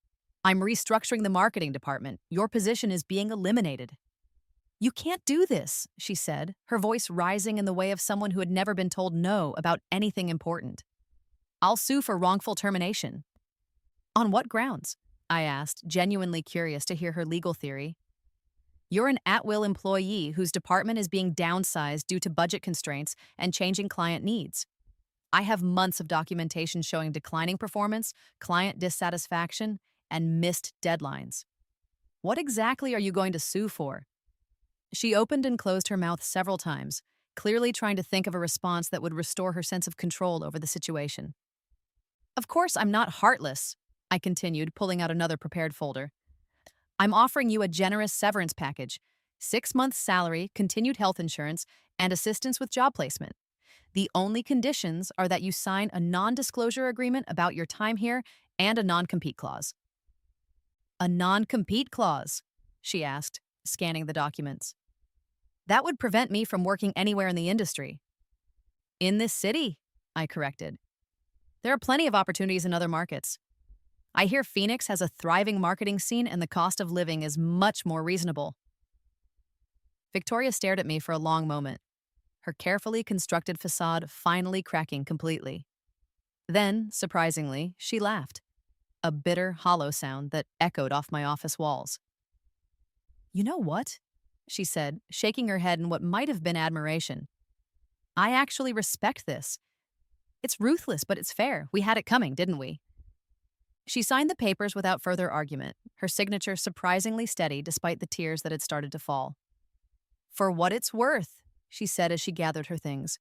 A: I'm restructuring the marketing department. Your position is being eliminated. You can't do this, she said, her voice rising in the way of someone who had never been told no about anything important. I'll sue for wrongful termination. On what grounds? I asked, genuinely curious to hear her legal theory. You're an at-will employee whose department is being downsized due to budget constraints and changing client needs. I have months of documentation showing declining performance, client dissatisfaction, and missed deadlines. What exactly are you going to sue for? She opened and closed her mouth several times, clearly trying to think of a response that would restore her sense of control over the situation. Of course, I'm not heartless, I continued, pulling out another prepared folder. I'm offering you a generous severance package, 6 months' salary, continued health insurance, and assistance with job placement. The only conditions are that you sign a non disclosure agreement about your time here and a non compete clause. A non compete clause? She asked, scanning the documents. That would prevent me from working anywhere in the industry. In this city, I corrected. There are plenty of opportunities in other markets. I hear Phoenix has a thriving marketing scene and the cost of living is much more reasonable. Victoria stared at me for a long moment, her carefully constructed facade finally cracking completely. Then, surprisingly, she laughed, a bitter, hollow sound that echoed off my office walls. You know what? She said, shaking her head in what might have been admiration. I actually respect this. It's ruthless, but it's fair. We had it coming, didn't we? She signed the papers without further argument, her signature surprisingly steady despite the tears that had started to fall. For what it's worth, she said as she gathered her things.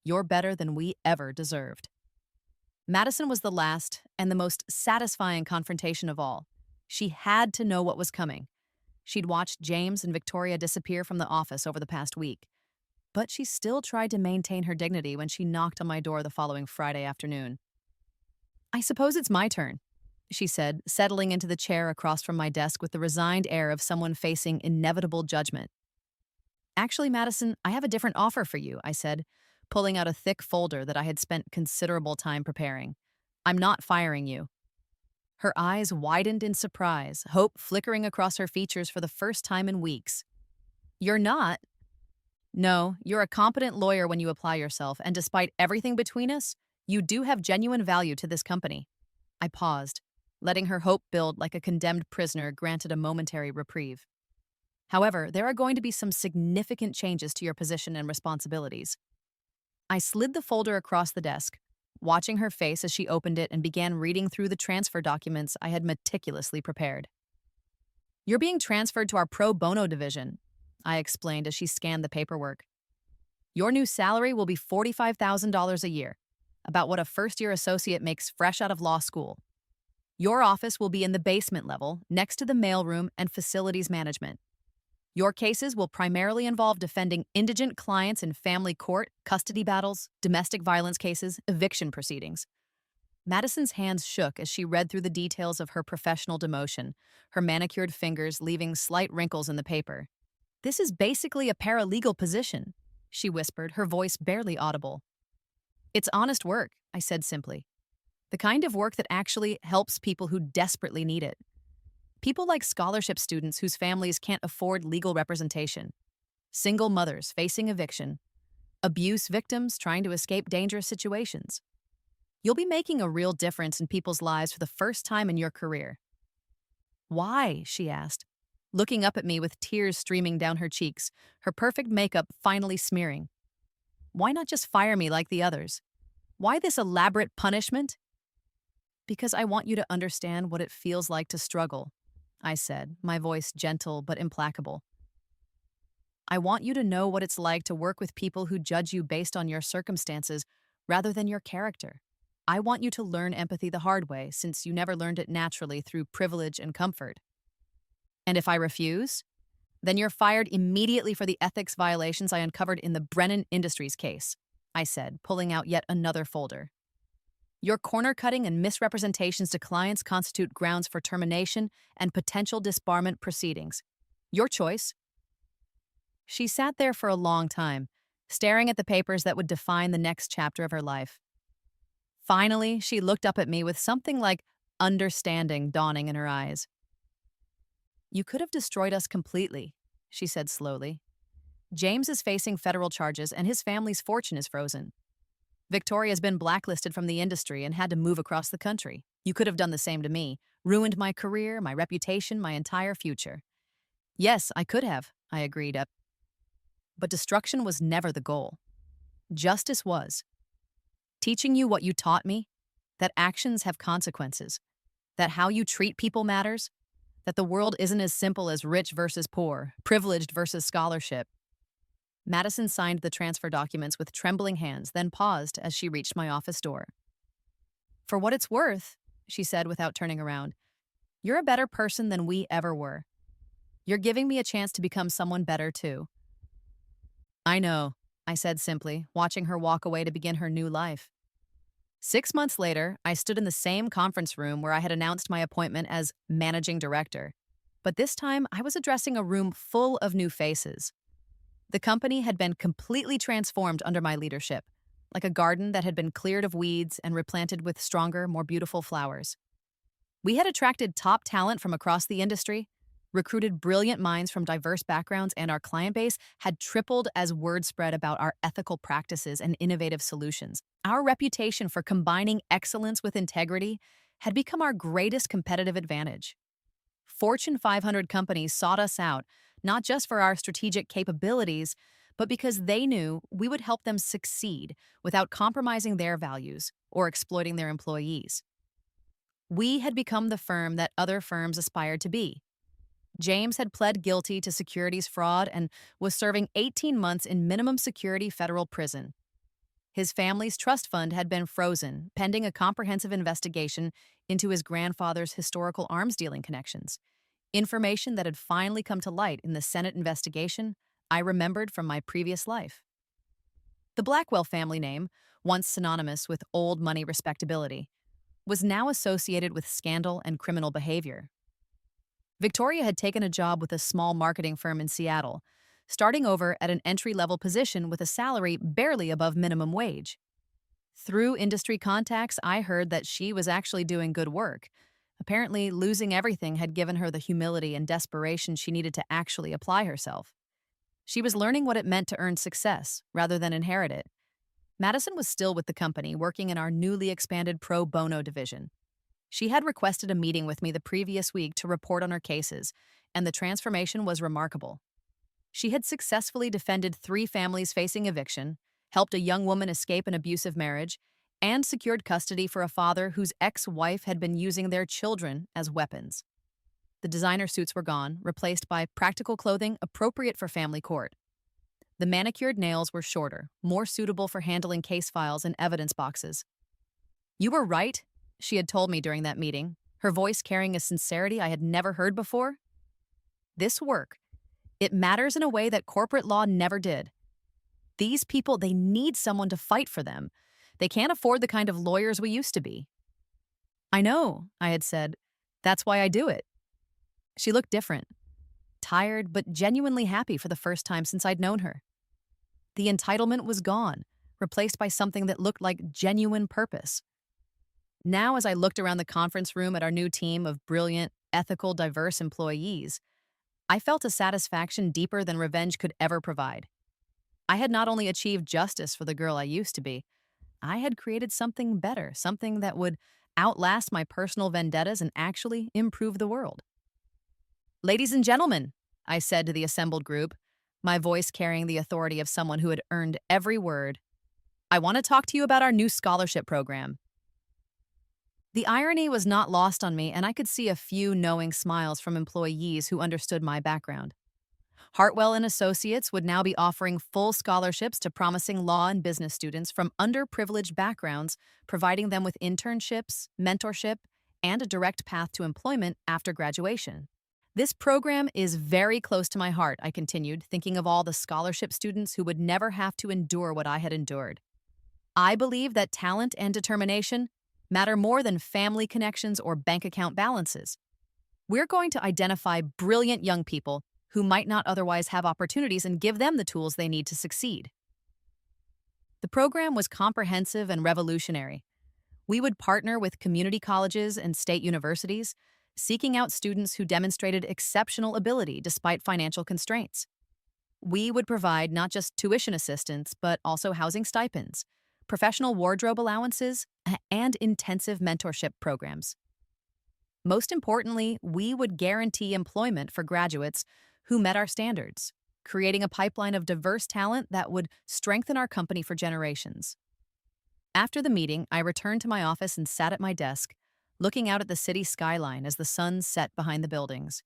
A: You're better than we ever deserved. Madison was the last and the most satisfying confrontation of all. She had to know what was coming. She'd watched James and Victoria disappear from the office over the past week, but she still tried to maintain her dignity when she knocked on my door the following Friday afternoon. I suppose it's my turn, she said, settling into the chair across from my desk with the resigned air of someone facing inevitable judgment. Actually, Madison, I have a different offer for you, I said, pulling out a thick folder that I had spent considerable time preparing. I'm not firing you. Her eyes widened in surprise, hope flickering across her features for the first time in weeks. You're not? No, you're a competent lawyer when you apply yourself, and despite everything between us, you do have genuine value to this company. I paused, letting her hope build like a condemned prisoner granted a momentary reprieve. However, there are going to be some significant changes to your position and responsibilities. I slid the folder across the desk, watching her face as she opened it and began reading through the transfer documents I had meticulously prepared. You're being transferred to our pro bono division, I explained as she scanned the paperwork. Your new salary will be $45,000 a year, about what a first-year associate makes fresh out of law school. Your office will be in the basement level, next to the mailroom and facilities management. Your cases will primarily involve defending indigent clients in family court, custody battles, domestic violence cases, eviction proceedings. Madison's hands shook as she read through the details of her professional demotion, her manicured fingers leaving slight wrinkles in the paper. This is basically a paralegal position, she whispered, her voice barely audible. It's honest work, I said simply. The kind of work that actually helps people who desperately need it. People like scholarship students whose families can't afford legal representation, single mothers facing eviction, abuse victims trying to escape dangerous situations. You'll be making a real difference in people's lives for the first time in your career. Why? She asked, looking up at me with tears streaming down her cheeks, her perfect makeup finally smearing. Why not just fire me like the others? Why this elaborate punishment? Because I want you to understand what it feels like to struggle, I said, my voice gentle but implacable. I want you to know what it's like to work with people who judge you based on your circumstances rather than your character. I want you to learn empathy the hard way, since you never learned it naturally through privilege and comfort. And if I refuse, then you're fired immediately for the ethics violations I uncovered in the Brennan Industries case, I said, pulling out yet another folder. Your corner-cutting and misrepresentations to clients constitute grounds for termination and potential disbarment proceedings. Your choice. She sat there for a long time, staring at the papers that would define the next chapter of her life. Finally, she looked up at me with something like understanding dawning in her eyes. You could have destroyed us completely, she said slowly. James is facing federal charges and his family's fortune is frozen. Victoria's been blacklisted from the industry and had to move across the country. You could have done the same to me, ruined my career, my reputation, my entire future. Yes, I could have, I agreed up. But destruction was never the goal. Justice was. Teaching you what you taught me, that actions have consequences, that how you treat people matters, that the world isn't as simple as rich versus poor, privileged versus scholarship. Madison signed the transfer documents with trembling hands, then paused as she reached my office door. "For what it's worth," she said without turning around, "you're a better person than we ever were. You're giving me a chance to become someone better, too." "I know," I said simply, watching her walk away to begin her new life. 6 months later, I stood in the same conference room where I had announced my appointment as managing director. But this time, I was addressing a room full of new faces. The company had been completely transformed under my leadership, like a garden that had been cleared of weeds and replanted with stronger, more beautiful flowers. We had attracted top talent from across the industry, recruited brilliant minds from diverse backgrounds, and our client base had tripled as word spread about our ethical practices and innovative solutions. Our reputation for combining excellence with integrity had become our greatest competitive advantage. Fortune 500 companies sought us out, not just for our strategic capabilities, but because they knew we would help them succeed without compromising their values or exploiting their employees. We had become the firm that other firms aspired to be. James had pled guilty to securities fraud and was serving 18 months in minimum security federal prison. His family's trust fund had been frozen, pending a comprehensive investigation into his grandfather's historical arms dealing connections. Information that had finally come to light in the Senate investigation I remembered from my previous life. The Blackwell family name, once synonymous with old money respectability, was now associated with scandal and criminal behavior. Victoria had taken a job with a small marketing firm in Seattle, starting over at an entry-level position with a salary barely above minimum wage. Through industry contacts, I heard that she was actually doing good work. Apparently, losing everything had given her the humility and desperation she needed to actually apply herself. She was learning what it meant to earn success, rather than inherit it. Madison was still with the company, working in our newly expanded pro bono division. She had requested a meeting with me the previous week to report on her cases, and the transformation was remarkable. She had successfully defended 3 families facing eviction, helped a young woman escape an abusive marriage, and secured custody for a father whose ex-wife had been using their children as weapons. The designer suits were gone, replaced by practical clothing appropriate for family court. The manicured nails were shorter, more suitable for handling case files and evidence boxes. "You were right," she had told me during that meeting, her voice carrying a sincerity I had never heard before. "This work, it matters in a way that corporate law never did. These people, they need someone to fight for them. They can't afford the kind of lawyers we used to be." "I know," I had said. "That's why I do it." She looked different, tired but genuinely happy for the first time since I'd known her. The entitlement was gone, replaced by something that looked like genuine purpose. Now, as I looked around the conference room at our new team of brilliant, ethical, diverse employees, I felt a satisfaction deeper than revenge could ever provide. I had not only achieved justice for the girl I used to be, I had created something better, something that would outlast my personal vendettas and actually improve the world. "Ladies and gentlemen," I said to the assembled group, my voice carrying the authority of someone who had earned every word, "I want to talk to you about our new scholarship program." The irony was not lost on me, and I could see a few knowing smiles from employees who understood my background. Hartwell and Associates would now be offering full scholarships to promising law and business students from underprivileged backgrounds, providing them with internships, mentorship, and a direct path to employment after graduation. "This program is very close to my heart," I continued, thinking of all the scholarship students who would never have to endure what I had endured. "I believe that talent and determination matter more than family connections or bank account balances. We're going to identify brilliant young people who might not otherwise have opportunities and give them the tools they need to succeed." The program was comprehensive and revolutionary. We would partner with community colleges and state universities, seeking out students who demonstrated exceptional ability despite financial constraints. We would provide not just tuition assistance, but also housing stipends, professional wardrobe allowances, and intensive mentorship programs. Most importantly, we would guarantee employment for graduates who met our standards, creating a pipeline of diverse talent that would strengthen our company for generations. After the meeting, I returned to my office and sat at my desk, looking out at the city skyline as the sun set behind the buildings.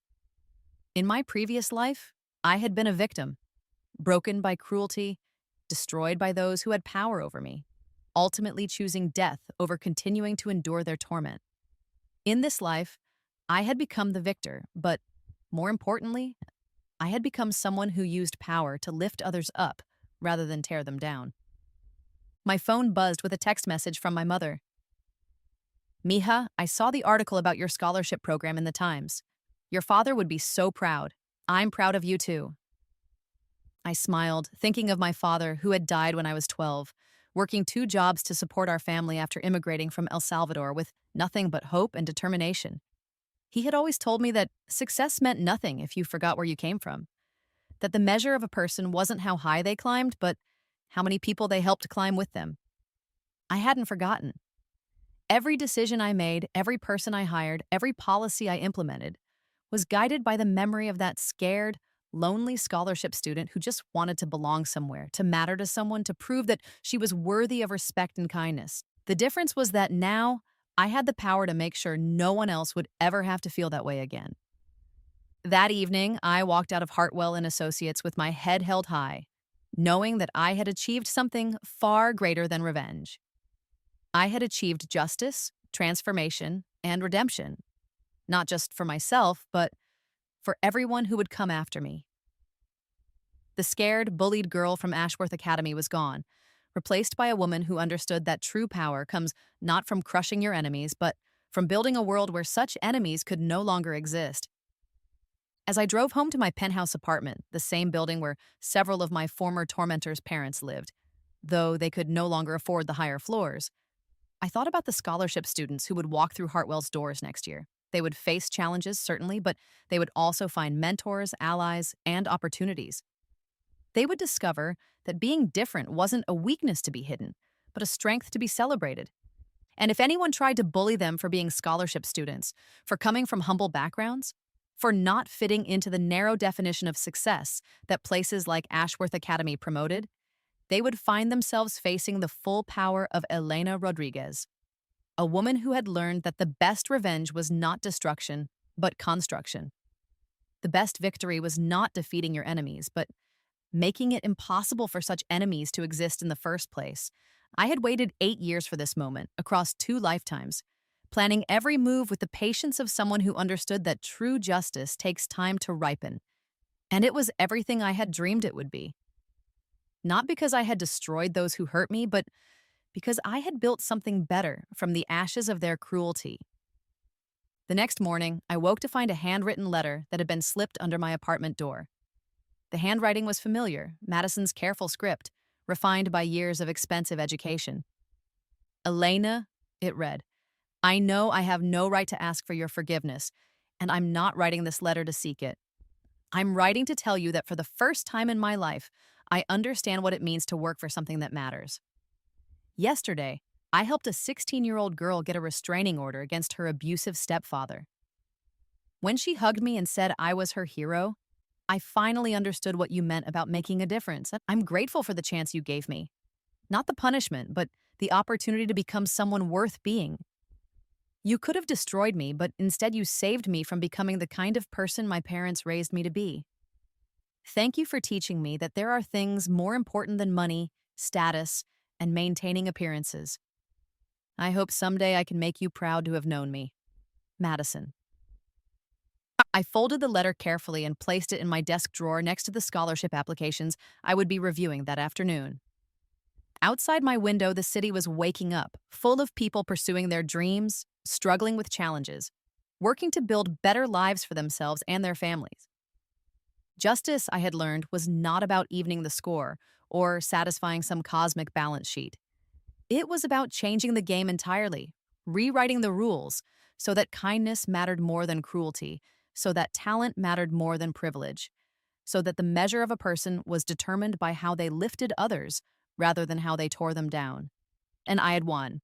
A: In my previous life, I had been a victim, broken by cruelty, destroyed by those who had power over me, ultimately choosing death over continuing to endure their torment. In this life, I had become the victor, but more importantly, I had become someone who used power to lift others up rather than tear them down. My phone buzzed with a text message from my mother. Mija, I saw the article about your scholarship program in the Times. Your father would be so proud. I'm proud of you too. I smiled, thinking of my father, who had died when I was 12, working 2 jobs to support our family after immigrating from El Salvador with nothing but hope and determination. He had always told me that success meant nothing if you forgot where you came from, that the measure of a person wasn't how high they climbed, but how many people they helped climb with them. I hadn't forgotten. Every decision I made, every person I hired, every policy I implemented was guided by the memory of that scared, lonely scholarship student who just wanted to belong somewhere, to matter to someone, to prove that she was worthy of respect and kindness. The difference was that now I had the power to make sure no one else would ever have to feel that way again. That evening, I walked out of Hartwell and Associates with my head held high, knowing that I had achieved something far greater than revenge. I had achieved justice, transformation, and redemption, not just for myself, but for everyone who would come after me. The scared, bullied girl from Ashworth Academy was gone, replaced by a woman who understood that true power comes not from crushing your enemies, but from building a world where such enemies could no longer exist. As I drove home to my penthouse apartment, the same building where several of my former tormentors' parents lived, though they could no longer afford the higher floors, I thought about the scholarship students who would walk through Hartwell's doors next year. They would face challenges, certainly, but they would also find mentors, allies, and opportunities. They would discover that being different wasn't a weakness to be hidden, but a strength to be celebrated. And if anyone tried to bully them for being scholarship students, for coming from humble backgrounds, for not fitting into the narrow definition of success that places like Ashworth Academy promoted, they would find themselves facing the full power of Elena Rodriguez, a woman who had learned that the best revenge was not destruction, but construction. The best victory was not defeating your enemies, but making it impossible for such enemies to exist in the first place. I had waited 8 years for this moment, across 2 lifetimes, planning every move with the patience of someone who understood that true justice takes time to ripen. And it was everything I had dreamed it would be. Not because I had destroyed those who hurt me, but because I had built something better from the ashes of their cruelty. The next morning, I woke to find a handwritten letter that had been slipped under my apartment door. The handwriting was familiar, Madison's careful script, refined by years of expensive education. Elena, it read, I know I have no right to ask for your forgiveness, and I'm not writing this letter to seek it. I'm writing to tell you that for the first time in my life, I understand what it means to work for something that matters. Yesterday, I helped a 16-year-old girl get a restraining order against her abusive stepfather. When she hugged me and said I was her hero, I finally understood what you meant about making a difference. I'm grateful for the chance you gave me. Not the punishment, but the opportunity to become someone worth being. You could have destroyed me, but instead you saved me from becoming the kind of person my parents raised me to be. Thank you for teaching me that there are things more important than money, status, and maintaining appearances. I hope someday I can make you proud to have known me. Madison. I folded the letter carefully and placed it in my desk drawer next to the scholarship applications I would be reviewing that afternoon. Outside my window, the city was waking up, full of people pursuing their dreams, struggling with challenges, working to build better lives for themselves and their families. Justice, I had learned, was not about evening the score or satisfying some cosmic balance sheet. It was about changing the game entirely, rewriting the rules so that kindness mattered more than cruelty, so that talent mattered more than privilege, so that the measure of a person was determined by how they lifted others rather than how they tore them down. And I had won.